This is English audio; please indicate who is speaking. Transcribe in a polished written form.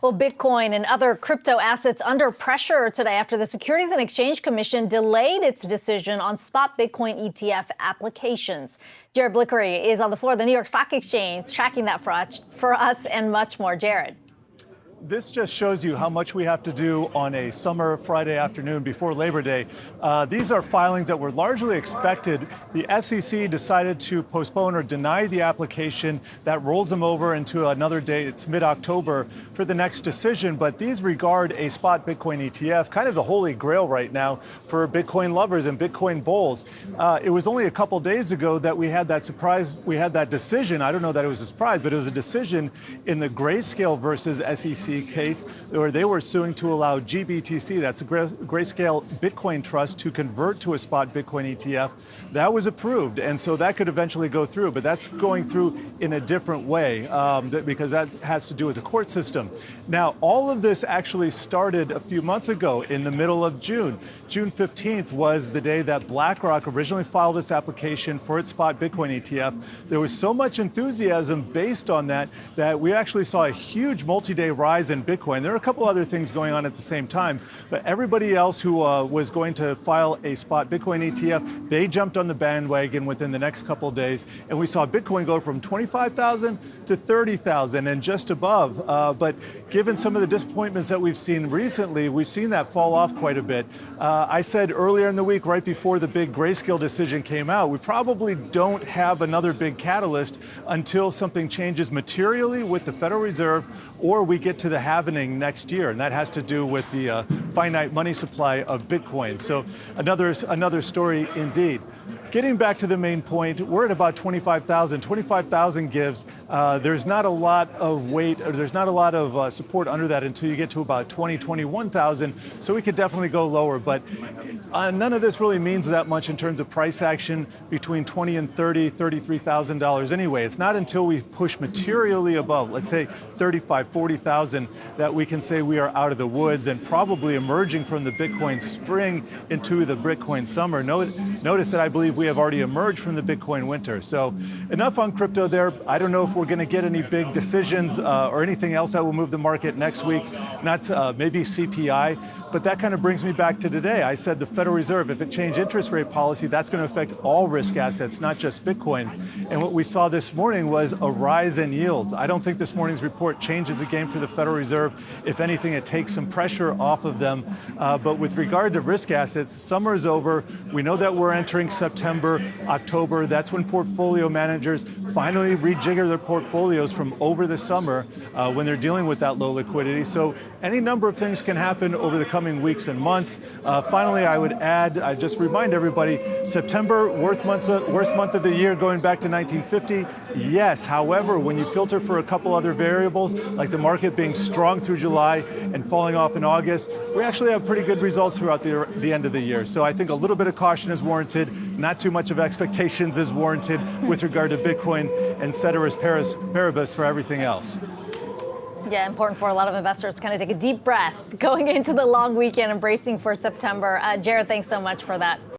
Speaker 1: Well, Bitcoin and other crypto assets under pressure today after the Securities and Exchange Commission delayed its decision on spot Bitcoin ETF applications. Jared Blikre is on the floor of the New York Stock Exchange tracking that for us and much more. Jared.
Speaker 2: This just shows you how much we have to do on a summer Friday afternoon before Labor Day. These are filings that were largely expected. The SEC decided to postpone or deny the application. That rolls them over into another day. It's mid-October for the next decision. But these regard a spot Bitcoin ETF, kind of the holy grail right now for Bitcoin lovers and Bitcoin bulls. It was only a couple days ago that we had that surprise. We had that decision. I don't know that it was a surprise, but it was a decision in the Grayscale versus SEC case where they were suing to allow GBTC, that's a Grayscale Bitcoin trust, to convert to a spot Bitcoin ETF. That was approved, and so that could eventually go through, but that's going through in a different way because that has to do with the court system. Now, all of this actually started a few months ago in the middle of June. June 15th was the day that BlackRock originally filed this application for its spot Bitcoin ETF. There was so much enthusiasm based on that we actually saw a huge multi-day rise in Bitcoin. There are a couple other things going on at the same time, but everybody else who was going to file a spot Bitcoin ETF, they jumped on the bandwagon within the next couple of days, and we saw Bitcoin go from 25,000 to 30,000 and just above. But given some of the disappointments that we've seen recently, we've seen that fall off quite a bit. I said earlier in the week, right before the big Grayscale decision came out, we probably don't have another big catalyst until something changes materially with the Federal Reserve or we get to the halvening next year, and that has to do with the finite money supply of Bitcoin. So another story indeed. Getting back to the main point, we're at about 25,000. 25,000 gives. There's not a lot of weight, or there's not a lot of support under that until you get to about 20, 21,000. So we could definitely go lower, but none of this really means that much in terms of price action between 20 and 30, $33,000 anyway. It's not until we push materially above, let's say 35, 40,000, that we can say we are out of the woods and probably emerging from the Bitcoin spring into the Bitcoin summer. Notice that I believe we have already emerged from the Bitcoin winter. So enough on crypto there. I don't know if we're going to get any big decisions or anything else that will move the market next week. Not maybe CPI, but that kind of brings me back to today. I said the Federal Reserve, if it changed interest rate policy, that's going to affect all risk assets, not just Bitcoin. And what we saw this morning was a rise in yields. I don't think this morning's report changes the game for the Federal Reserve. If anything, it takes some pressure off of them. But with regard to risk assets, summer is over. We know that we're entering September, October. That's when portfolio managers finally rejigger their portfolios from over the summer when they're dealing with that low liquidity. So any number of things can happen over the coming weeks and months. Finally, I would add, I just remind everybody, September, worst month of the year going back to 1950. Yes, however, when you filter for a couple other variables, like the market being strong through July and falling off in August, we actually have pretty good results throughout the end of the year. So I think a little bit of caution is warranted. Not too much of expectations is warranted with regard to Bitcoin, and ceteris paribus for everything else.
Speaker 1: Yeah, important for a lot of investors to kind of take a deep breath going into the long weekend and bracing for September. Jared, thanks so much for that.